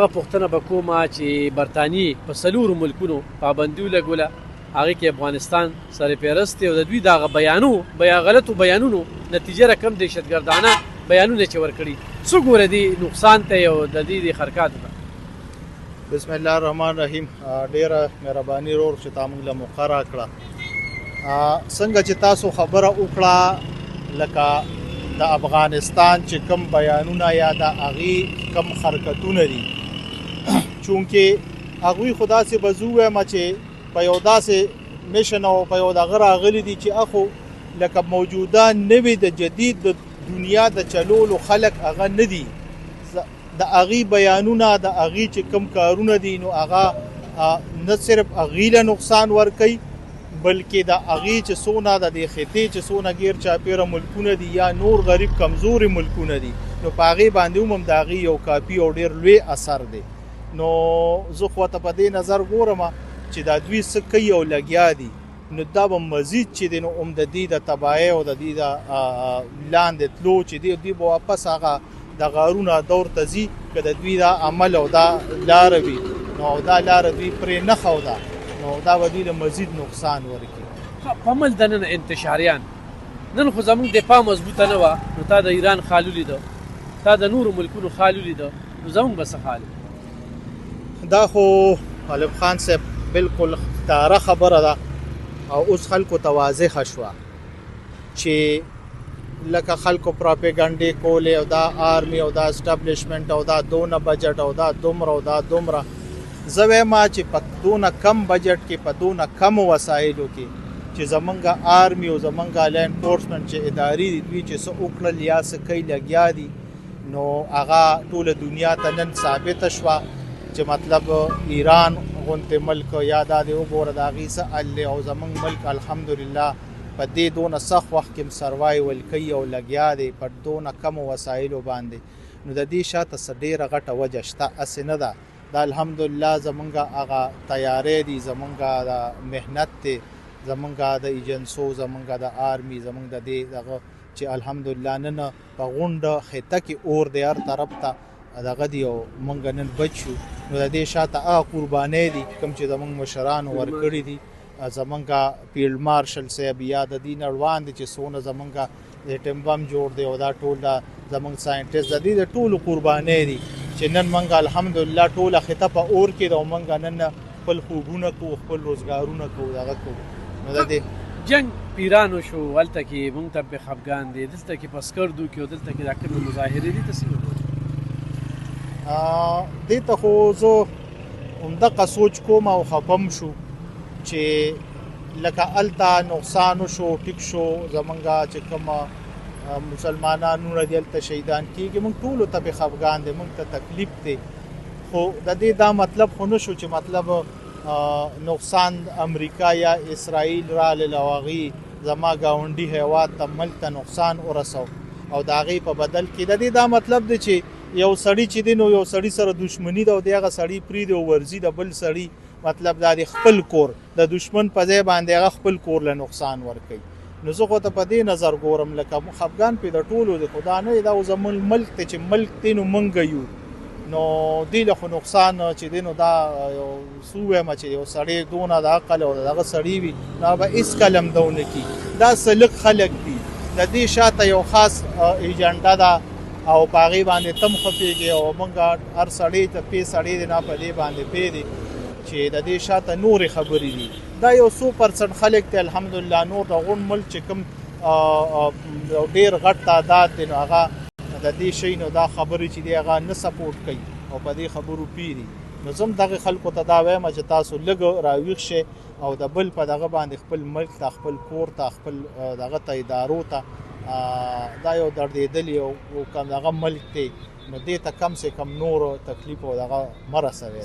هغه پوښتنه به کومه چې برطانیې په څلورو ملکونو پابندي ولګوله، هغې کې افغانستان سرپرست دی او د دوی دغه غلطو بیانونو نتیجه رقم دهشتګردانه بیانونه چې ورکړي، څه ګوره دې نقصان ته او د دې حرکاتو ته؟ بسم الله الرحمن الرحیم. ډیره مهرباني رور چې تا موږ له موقع راکړه. څنګه چې تاسو خبره وکړه لکه د افغانستان چې کم بیانونه یا د هغې کم حرکتونه دي، چونکې هغوی خو داسې به زه ووایم چې په یو داسې میشن او په یو دغه راغلي دي چې هغه لکه موجوده نوې د جدید د دنیا د چلولو خلک هغه نه دي. د هغې بیانونه د هغې چې کم کارونه دي نو هغه نه صرف هغې له نقصان ورکوي، بلکې د هغې چې څونه د دې خطې چې څونه غیر چاپېره ملکونه دي یا نور غریب کمزوري ملکونه دي، نو په هغې باندې هم د هغې یو کاپي او ډېر لوی اثر دی. نو زه خو ته په دې نظر ګورم چې دا دوی څه کوي او لګیا دي، نو دا به مزید چې دی نو هم د دې د تباهۍ او د دې د لاندې تلو چې دی دوی به واپس هغه د غارونه دور ته ځي که د دوی دا عمل او دا لاره وي، نو دا لاره دوی پرې نه ښوده نو دا به دوی له مزید نقصان ورکړي. په عمل د نن انتشاریان نن خو زموږ دفاع مضبوطه نه وه، نو تا د ایران خال ولیده، تا د نورو ملکونو خال ولیده، نو زموږ به څه حال؟ دا خو غالب خان صاحب بالکل ښکاره خبره ده او اوس خلکو ته واضحه شوه چې لکه خلکو پراپیګنډې کولې او دا آرمي او دا اسټابلیشمنټ او دا دونه بجټ او دا دومره او دا دومره. زه وایم چې په دونه کم بجټ کې په دونه کم وسایلو کې چې زمونږ آرمي او زمونږ لا انفورسمنټ چې ادارې دي دوی چې څه وکړل یا څه کوي لګیا دي، نو هغه ټوله دنیا ته نن ثابته شوه چې مطلب ایران غونتې ملک یا دا دی وګوره د هغې څه حل دی او زمونږ ملک الحمدلله په دې دونه سخت وخت کې سروایول کوي او لګیا دی په دونه کمو وسایلو باندې. نو د دې شاته څه ډېره غټه وجه شته، هسې نه ده. دا الحمدلله زمونږ هغه تیاری دی، زمونږ د محنت دی، زمونږ د ایجنسو، زمونږ د آرمي، زمونږ د دې دغه چې الحمدلله نن په غونډه خطه کې اور دی هر طرف ته دغه دی او مونږ نن بچ شو. نو د دې شاته هغه قربانۍ دي کوم چې زمونږ مشرانو ورکړي دي، زمونږ فیلډ مارشل صاحب یا د دې نه وړاندې چې څونه زمونږ ایټم بم جوړ دی او دا ټول د زمونږ ساینټسټ د دې د ټولو قربانۍ دي چې نن مونږ الحمدلله ټوله خطه په اور کې ده او مونږ نن خپل خوبونه کوو، خپل روزګارونه کوو، دغه کوو. نو د دې جنګ پیرانو شو، هلته کې مونږ ته پرې خفګان دی، دلته کې په سکردو کې او دلته کې دا کومې مظاهرې دي، ته څه وګورې؟ دې ته خو زه همدغه سوچ کوم او خفم شو چې لکه هلته نقصان وشو، ټیک شو، زمونږ چې کومه مسلمانانو نه دي هلته شهیدان کېږي، مونږ ټولو ته پرې خفګان دی، مونږ ته تکلیف دی. خو د دې دا مطلب خو نه شو چې مطلب نقصان امریکا یا اسرائیل رالل او هغې زما ګاونډي هیواد ته ملک ته نقصان ورسو او د هغې په بدل کې د دې دا مطلب دی چې یو سړی چې دی نو یو سړي سره دشمني ده او د هغه سړي پرېږدي او ورځي د بل سړي مطلب دا د خپل کور د دشمن په ځای باندې هغه خپل کور له نقصان ورکوي. نو زه خو ته په دې نظر ګورم لکه خفګان پې د ټولو دی، خو دا نه دی دا زموږ ملک دی چې ملک دی نو موږ یو، نو دې له خو نقصان چې دی نو دا یو څه ووایم چې یو سړی دونه د عقل او دغه سړي وي نو به هېڅکله هم دونه کي. دا څه لږ خلک دي، د دې شاته یو خاص ایجنډا ده او په هغې باندې تم خفېږي او موږ هر سړی ته پې سړی دی نه په دې باندې پې دی چې د دې شاته نورې خبرې دي. دا یو 100% خلک دی الحمدلله، نور د غون ملک چې کوم ډېر غټ تعداد دی نو هغه د دې شی نو دا خبرې چې دی هغه نه سپورټ کوي او په دې خبرو پیري. نو زه هم دغې خلکو ته دا وایم چې تاسو لږ راویښ شئ او د بل په دغه باندې خپل ملک ته، خپل کور ته، خپل دغه ته ادارو ته دا یو دردېدلي او کم دغه ملک دی نو دې ته کم سے کم نور تکلیف او دغه مه رسوئ.